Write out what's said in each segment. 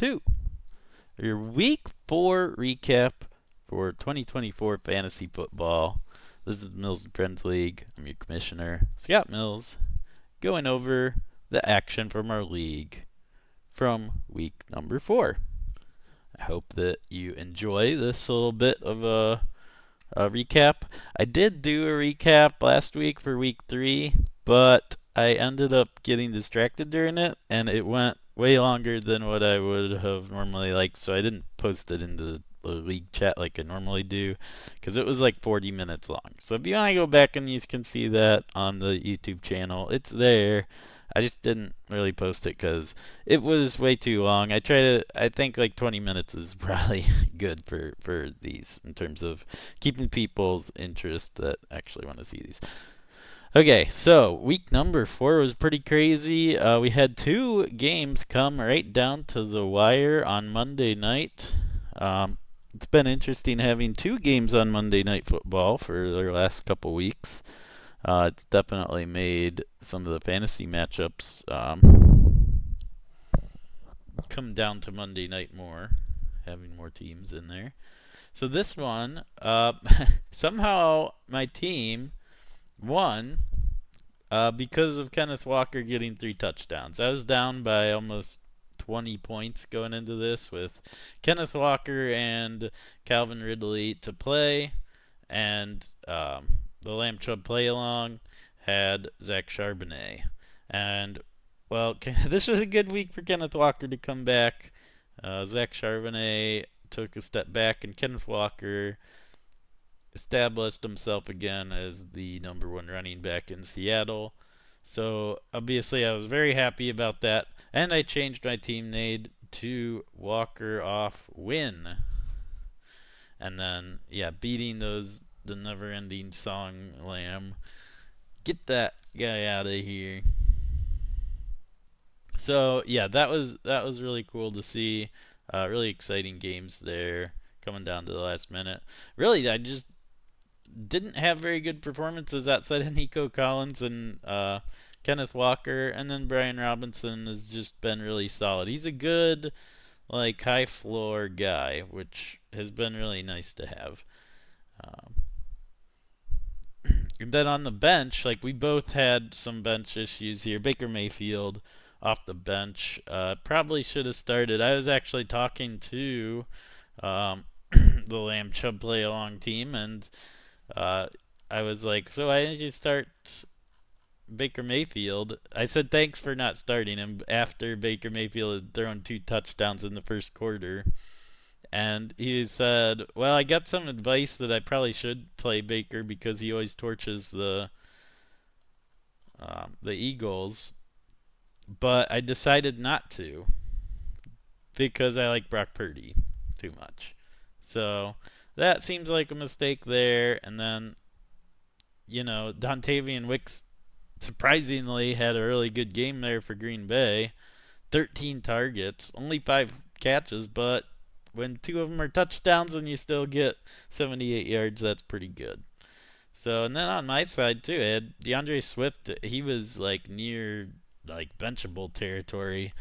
2, your Week 4 recap for 2024 Fantasy Football. This is Mills and Friends League. I'm your commissioner, Scott Mills, going over the action from our league from week number 4. I hope that you enjoy this little bit of a recap. I did do a recap last week for week 3, but I ended up getting distracted during it, and it went way longer than what I would have normally liked, so I didn't post it into the league chat like I normally do, because it was like 40 minutes long. So if you want to go back and you can see that on the YouTube channel, it's there. I just didn't really post it because it was way too long. I think like 20 minutes is probably good for these in terms of keeping people's interest that actually want to see these. Okay, so week number 4 was pretty crazy. We had 2 games come right down to the wire on Monday night. It's been interesting having 2 games on Monday Night Football for the last couple weeks. It's definitely made some of the fantasy matchups come down to Monday night more, having more teams in there. So this one, somehow my team won because of Kenneth Walker getting 3 touchdowns. I was down by almost 20 points going into this with Kenneth Walker and Calvin Ridley to play, and the Lamb Chub play along had Zach Charbonnet. And, well, this was a good week for Kenneth Walker to come back. Zach Charbonnet took a step back, and Kenneth Walker established himself again as the number 1 running back in Seattle. So, obviously, I was very happy about that. And I changed my team name to Walker off win. And then, yeah, beating the never-ending song Lamb. Get that guy out of here. So yeah, that was really cool to see. Really exciting games there, coming down to the last minute. Really, I just didn't have very good performances outside of Nico Collins and Kenneth Walker, and then Brian Robinson has just been really solid. He's a good, like, high floor guy, which has been really nice to have. Um, And then on the bench, like, we both had some bench issues here. Baker Mayfield off the bench probably should have started. I was actually talking to the Lamb Chubb play along team, and uh, I was like, so why didn't you start Baker Mayfield? I said thanks for not starting him after Baker Mayfield had thrown 2 touchdowns in the first quarter. And he said, "Well, I got some advice that I probably should play Baker because he always torches the Eagles, but I decided not to because I like Brock Purdy too much." So that seems like a mistake there. And then, Dontavian Wicks surprisingly had a really good game there for Green Bay. 13 targets, only 5 catches, but when 2 of them are touchdowns and you still get 78 yards, that's pretty good. So, and then on my side too, I had DeAndre Swift. He was like near like benchable territory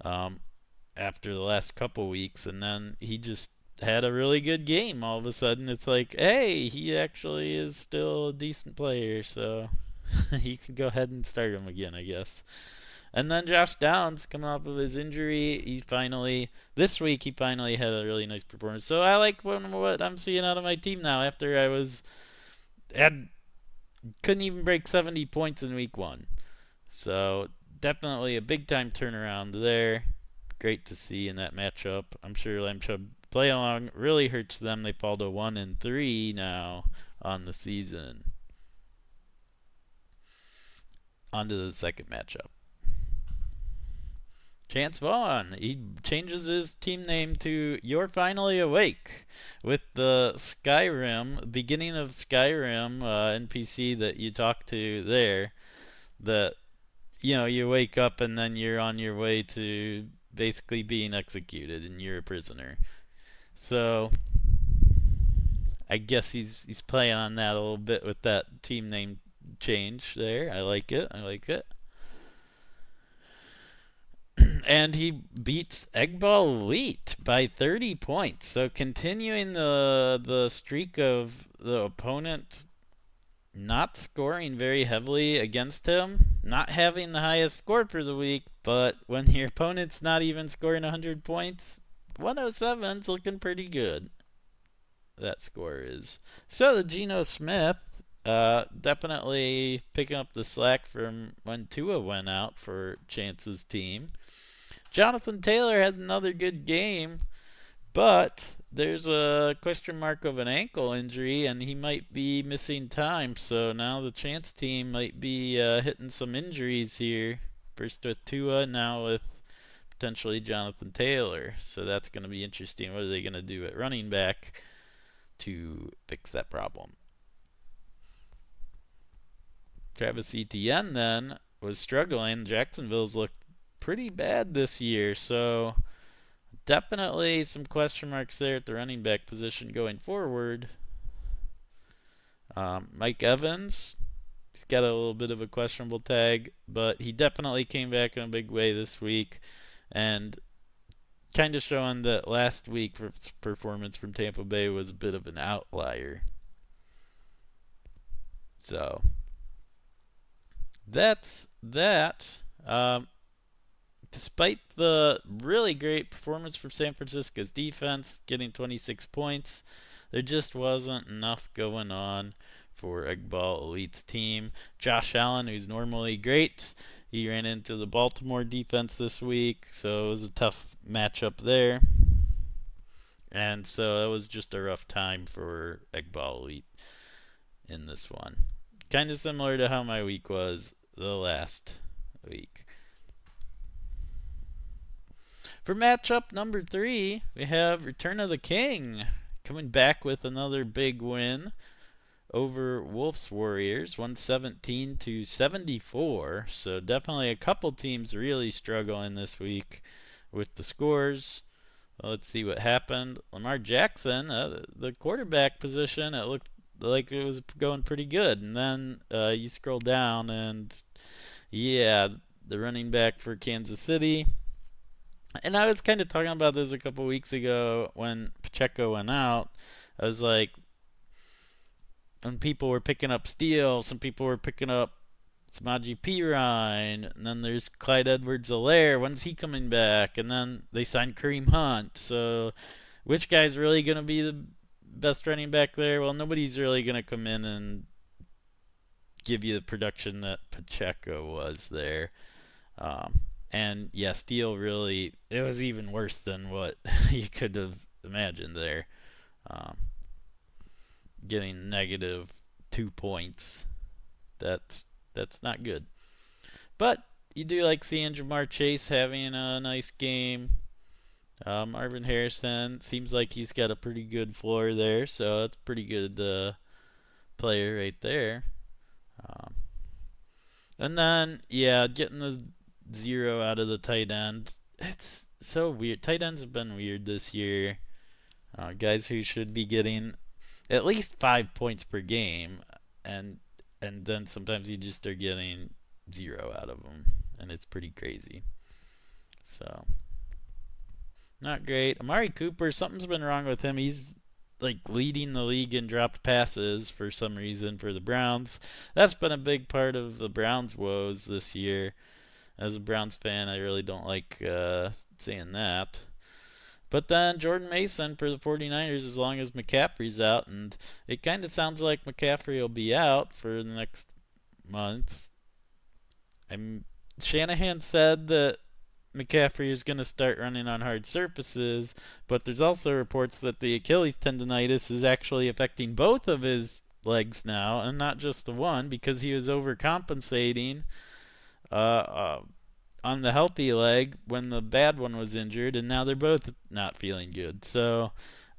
um, after the last couple weeks, and then he just had a really good game. All of a sudden, it's like, hey, he actually is still a decent player, so you can go ahead and start him again, I guess. And then Josh Downs coming off of his injury, this week he finally had a really nice performance. So I like what I'm seeing out of my team now after had couldn't even break 70 points in week 1. So definitely a big time turnaround there. Great to see in that matchup. I'm sure Lamb Chub play along really hurts them. They fall to 1-3 now on the season. On to the second matchup. Chance Vaughn, he changes his team name to You're Finally Awake with the beginning of Skyrim NPC that you talk to there. That, you wake up and then you're on your way to basically being executed and you're a prisoner. So I guess he's playing on that a little bit with that team name change there. I like it. And he beats Eggball Elite by 30 points. So continuing the streak of the opponent not scoring very heavily against him, not having the highest score for the week, but when your opponent's not even scoring 100 points, 107's looking pretty good. That score is. So the Geno Smith definitely picking up the slack from when Tua went out for Chance's team. Jonathan Taylor has another good game, but there's a question mark of an ankle injury, and he might be missing time. So now the Chance team might be hitting some injuries here. First with Tua, now with potentially Jonathan Taylor. So that's going to be interesting. What are they going to do at running back to fix that problem? Travis Etienne then was struggling. Jacksonville's looked pretty bad this year, so definitely some question marks there at the running back position going forward. Mike Evans, he's got a little bit of a questionable tag, but he definitely came back in a big way this week, and kind of showing that last week's performance from Tampa Bay was a bit of an outlier. So that's that. Despite the really great performance from San Francisco's defense, getting 26 points, there just wasn't enough going on for Eggball Elite's team. Josh Allen, who's normally great, he ran into the Baltimore defense this week, so it was a tough matchup there. And so it was just a rough time for Eggball Elite in this one. Kind of similar to how my week was the last week. For matchup number 3, we have Return of the King coming back with another big win over Wolves Warriors, 117 to 74. So definitely a couple teams really struggling this week with the scores. Well, let's see what happened. Lamar Jackson, the quarterback position, it looked like it was going pretty good, and then you scroll down and yeah, the running back for Kansas City. And I was kind of talking about this a couple weeks ago when Pacheco went out. I was like, when people were picking up Steele, some people were picking up Samaje Perine, and then there's Clyde Edwards-Helaire. When's he coming back? And then they signed Kareem Hunt. So which guy's really going to be the best running back there? Well, nobody's really going to come in and give you the production that Pacheco was there. And yeah, Steele really, it was even worse than what you could have imagined there. Um, Getting negative 2 points. That's not good. But you do like seeing Jamar Chase having a nice game. Marvin Harrison seems like he's got a pretty good floor there, so that's a pretty good player right there. Um, and then, yeah, getting the 0 out of the tight end. It's so weird. Tight ends have been weird this year. Guys who should be getting at least 5 points per game, and then sometimes you just are getting 0 out of them, and it's pretty crazy. So not great. Amari Cooper, something's been wrong with him. He's like leading the league in dropped passes for some reason for the Browns. That's been a big part of the Browns' woes this year. As a Browns fan, I really don't like seeing that. But then Jordan Mason for the 49ers as long as McCaffrey's out, and it kind of sounds like McCaffrey will be out for the next month. Shanahan said that McCaffrey is going to start running on hard surfaces, but there's also reports that the Achilles tendonitis is actually affecting both of his legs now, and not just the one, because he was overcompensating on the healthy leg when the bad one was injured, and now they're both not feeling good. So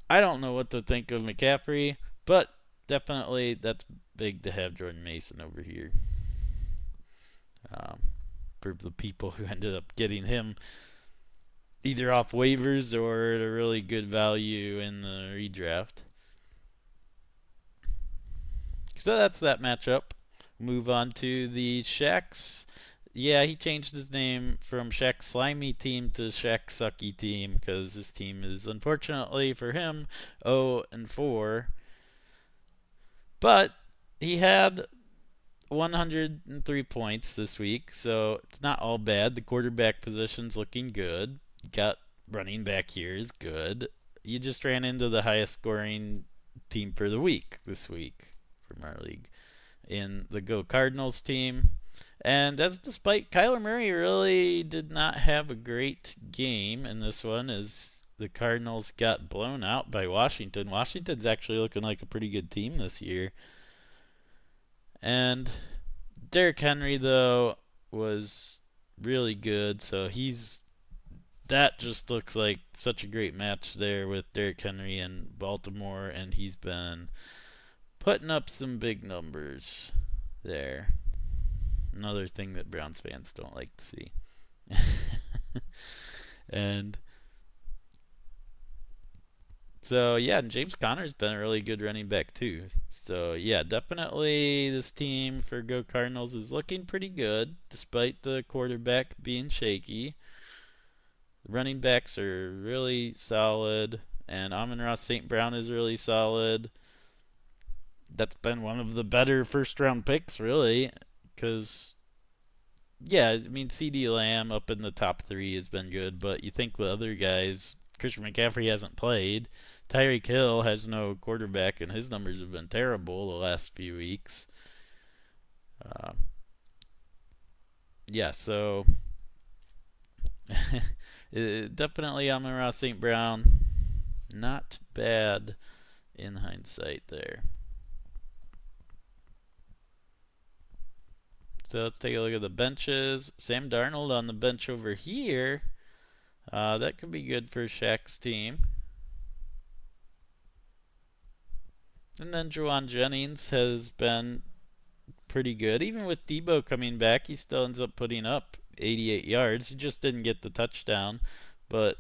I don't know what to think of McCaffrey, but definitely that's big to have Jordan Mason over here. For the people who ended up getting him either off waivers or at a really good value in the redraft. So that's that matchup. Move on to the Shaq's Yeah, he changed his name from Shaq's slimy team to Shaq's sucky team because his team is unfortunately for him 0-4. But he had 103 points this week, so it's not all bad. The quarterback position's looking good. Got running back here is good. You just ran into the highest scoring team for the week this week from our league in the Go Cardinals team. And that's despite Kyler Murray really did not have a great game in this one as the Cardinals got blown out by Washington. Washington's actually looking like a pretty good team this year. And Derrick Henry though was really good, so that just looks like such a great match there with Derrick Henry and Baltimore, and he's been putting up some big numbers there. Another thing that Browns fans don't like to see. And so, yeah, and James Conner's been a really good running back, too. So, yeah, definitely this team for Go Cardinals is looking pretty good, despite the quarterback being shaky. The running backs are really solid, and Amon-Ra St. Brown is really solid. That's been one of the better first-round picks, really, because yeah, I mean, CD Lamb up in the top three has been good, but you think the other guys, Christian McCaffrey hasn't played. Tyreek Hill has no quarterback, and his numbers have been terrible the last few weeks. Uh, yeah, so definitely Amon-Ra St. Brown. Not bad in hindsight there. So let's take a look at the benches. Sam Darnold on the bench over here. That could be good for Shaq's team. And then Juwan Jennings has been pretty good. Even with Debo coming back, he still ends up putting up 88 yards. He just didn't get the touchdown. But,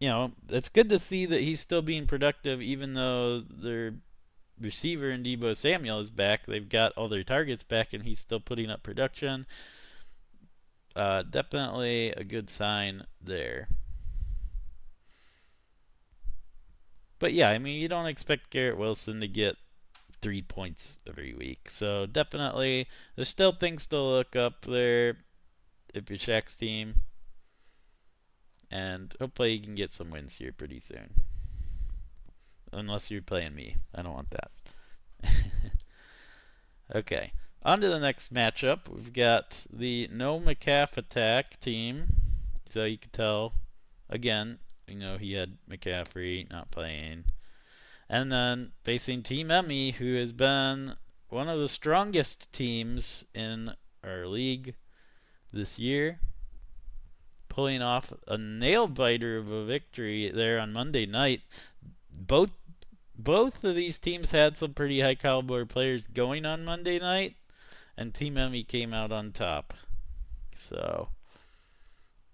it's good to see that he's still being productive even though their receiver in Debo Samuel is back. They've got all their targets back and he's still putting up production. Definitely a good sign there. But yeah, I mean, you don't expect Garrett Wilson to get 3 points every week. So definitely, there's still things to look up there if you're Shaq's team. And hopefully you can get some wins here pretty soon. Unless you're playing me. I don't want that. Okay. On to the next matchup. We've got the No McCaff Attack team. So you can tell, again, he had McCaffrey not playing. And then facing Team Emmy, who has been one of the strongest teams in our league this year, pulling off a nail biter of a victory there on Monday night. Both of these teams had some pretty high caliber players going on Monday night, and Team Emmy came out on top. So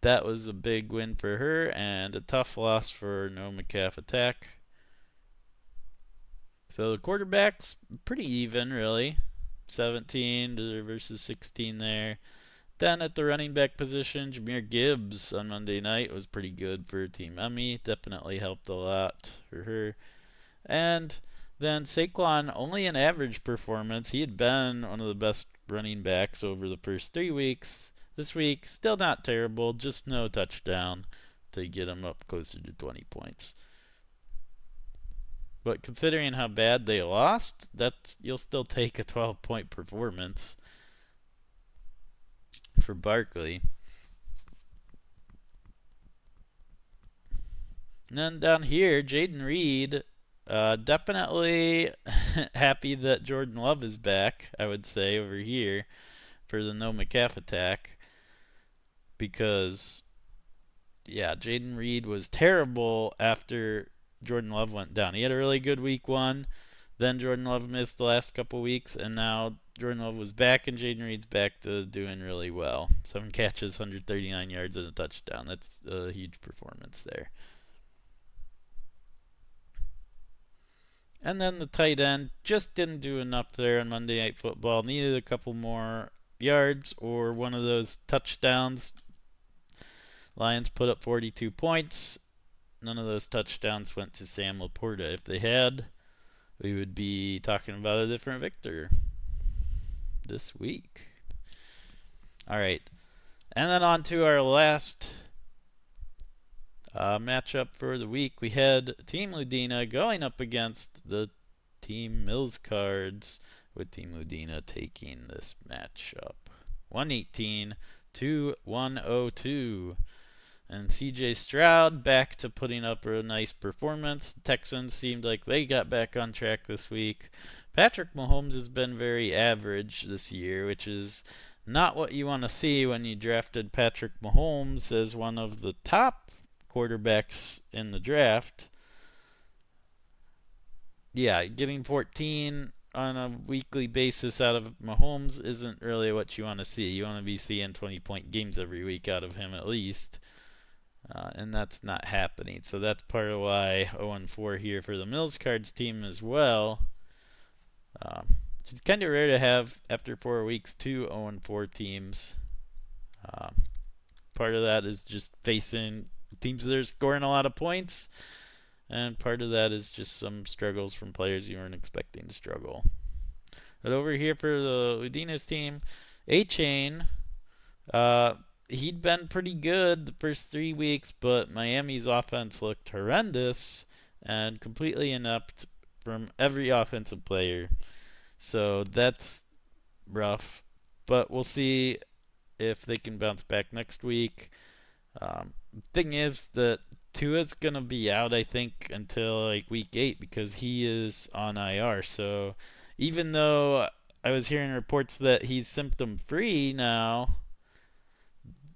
that was a big win for her and a tough loss for No McCaff Attack. So the quarterback's pretty even, really. 17 versus 16 there. Then at the running back position, Jahmyr Gibbs on Monday night was pretty good for Team Emmy. Definitely helped a lot for her. And then Saquon, only an average performance. He had been one of the best running backs over the first 3 weeks. This week, still not terrible, just no touchdown to get him up closer to 20 points. But considering how bad they lost, you'll still take a 12-point performance for Barkley. And then down here, Jayden Reed, definitely happy that Jordan Love is back, I would say, over here for the No McCaff Attack. Because, yeah, Jayden Reed was terrible after Jordan Love went down. He had a really good week 1. Then Jordan Love missed the last couple weeks, and now Jordan Love was back, and Jayden Reed's back to doing really well. 7 catches, 139 yards, and a touchdown. That's a huge performance there. And then the tight end just didn't do enough there on Monday Night Football. Needed a couple more yards or one of those touchdowns. Lions put up 42 points. None of those touchdowns went to Sam Laporta. If they had, we would be talking about a different victor this week. All right. And then on to our last matchup for the week. We had Team Ludina going up against the Team Mills Cards, with Team Ludina taking this matchup. 118 to 102. And CJ Stroud back to putting up a nice performance. The Texans seemed like they got back on track this week. Patrick Mahomes has been very average this year, which is not what you want to see when you drafted Patrick Mahomes as one of the top quarterbacks in the draft. Yeah, getting 14 on a weekly basis out of Mahomes isn't really what you want to see. You want to be seeing 20-point games every week out of him at least. And that's not happening. So that's part of why 0-4 here for the Mills Cards team as well. It's kind of rare to have, after 4 weeks, 2 0-4 teams. Part of that is just facing teams that are scoring a lot of points. And part of that is just some struggles from players you weren't expecting to struggle. But over here for the Ludina's team, A-Chain, he'd been pretty good the first 3 weeks, but Miami's offense looked horrendous and completely inept from every offensive player. So that's rough, but we'll see if they can bounce back next week. Thing is that Tua's going to be out, I think, until like week 8 because he is on IR. So even though I was hearing reports that he's symptom-free now,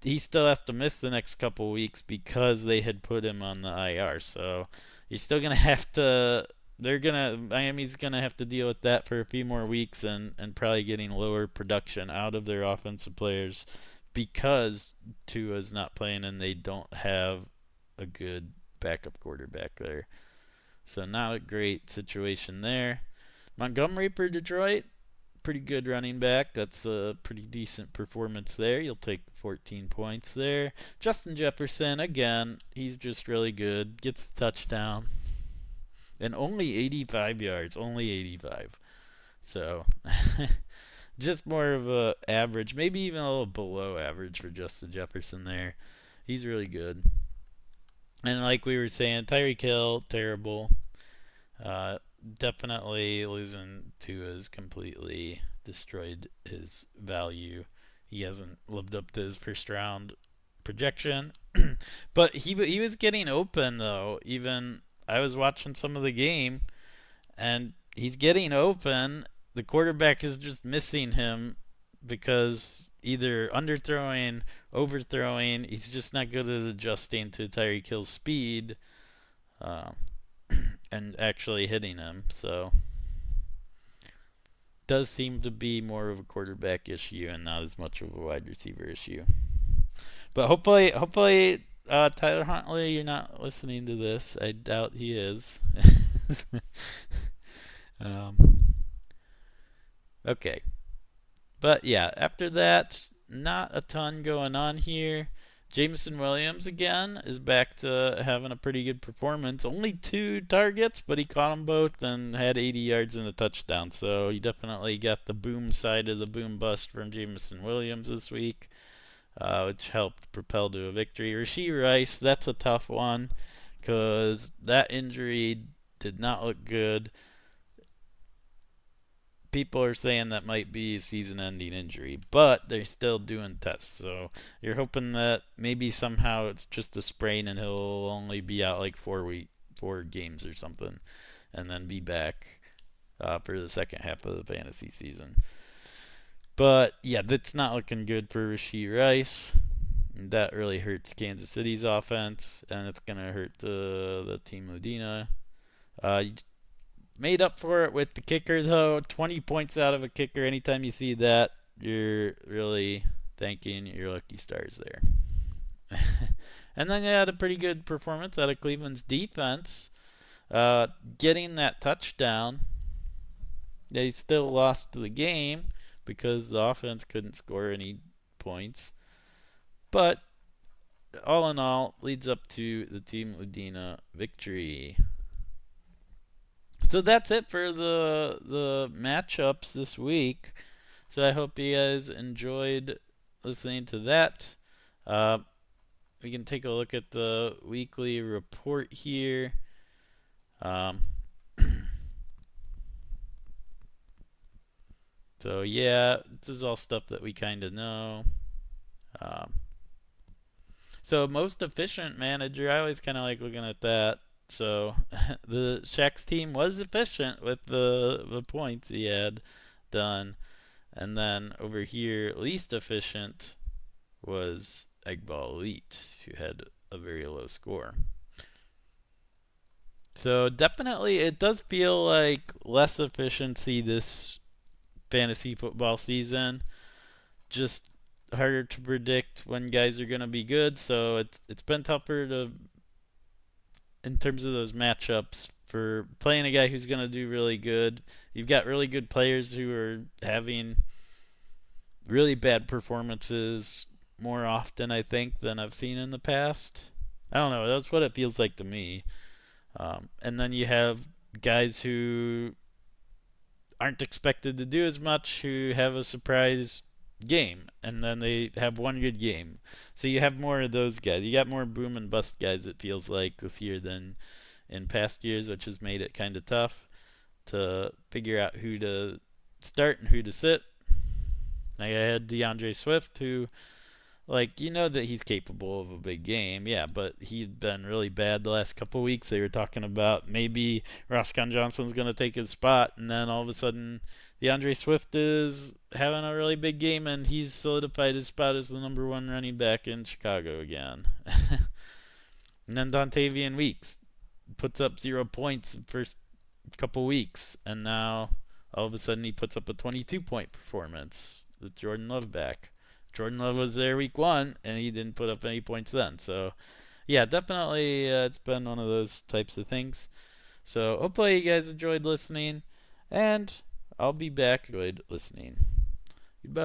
he still has to miss the next couple weeks because they had put him on the IR. So you're still going to have to Miami's gonna have to deal with that for a few more weeks and probably getting lower production out of their offensive players because Tua's not playing and they don't have a good backup quarterback there. So not a great situation there. Montgomery for Detroit, pretty good running back. That's a pretty decent performance there. You'll take 14 points there. Justin Jefferson, again, he's just really good. Gets the touchdown. And only 85 yards, only 85. So, just more of a average, maybe even a little below average for Justin Jefferson there. He's really good. And like we were saying, Tyreek Hill, terrible. Definitely losing to has completely destroyed his value. He hasn't lived up to his first round projection. But he was getting open, though, even... I was watching some of the game, and he's getting open. The quarterback is just missing him because either underthrowing, overthrowing. He's just not good at adjusting to Tyreek Hill's speed and actually hitting him. So does seem to be more of a quarterback issue and not as much of a wide receiver issue. But hopefully Tyler Huntley, you're not listening to this. I doubt he is. Okay. But yeah, after that, not a ton going on here. Jameson Williams again is back to having a pretty good performance. Only 2 targets, but he caught them both and had 80 yards and a touchdown. So he definitely got the boom side of the boom bust from Jameson Williams this week. Which helped propel to a victory. Rashee Rice, that's a tough one because that injury did not look good. People are saying that might be a season-ending injury, but they're still doing tests. So you're hoping that maybe somehow it's just a sprain and he'll only be out like 4 games or something, and then be back for the second half of the fantasy season. But, yeah, that's not looking good for Rashee Rice. That really hurts Kansas City's offense, and it's going to hurt the Team Ludina. Made up for it with the kicker, though. 20 points out of a kicker. Anytime you see that, you're really thanking your lucky stars there. And then you had a pretty good performance out of Cleveland's defense. Getting that touchdown. They still lost the game, because the offense couldn't score any points. But all in all, leads up to the Team Udina victory. So that's it for the matchups this week. So I hope you guys enjoyed listening to that. Uh, we can take a look at the weekly report here. So yeah, this is all stuff that we kind of know. Um, so most efficient manager, I always kind of like looking at that. So the Shaq's team was efficient with the points he had done, and then over here, least efficient was Eggball Elite, who had a very low score. So definitely, it does feel like less efficiency this fantasy football season. Just harder to predict when guys are gonna be good. So it's been tougher to in terms of those matchups for playing a guy who's gonna do really good. You've got really good players who are having really bad performances more often, I think, than I've seen in the past. I don't know. That's what it feels like to me. And then you have guys who aren't expected to do as much who have a surprise game, and then they have one good game. So you have more of those guys. You got more boom and bust guys, it feels like, this year than in past years, which has made it kind of tough to figure out who to start and who to sit. Like I had DeAndre Swift, who, like, you know that he's capable of a big game, yeah, but he'd been really bad the last couple of weeks. They were talking about maybe Roscoe Johnson's going to take his spot, and then all of a sudden, DeAndre Swift is having a really big game, and he's solidified his spot as the number one running back in Chicago again. And then Dontavian Weeks puts up 0 points the first couple weeks, and now all of a sudden he puts up a 22-point performance with Jordan Love back. Jordan Love was there week one, and he didn't put up any points then. So, yeah, definitely it's been one of those types of things. So, hopefully you guys enjoyed listening, and I'll be back. Enjoyed listening. Goodbye.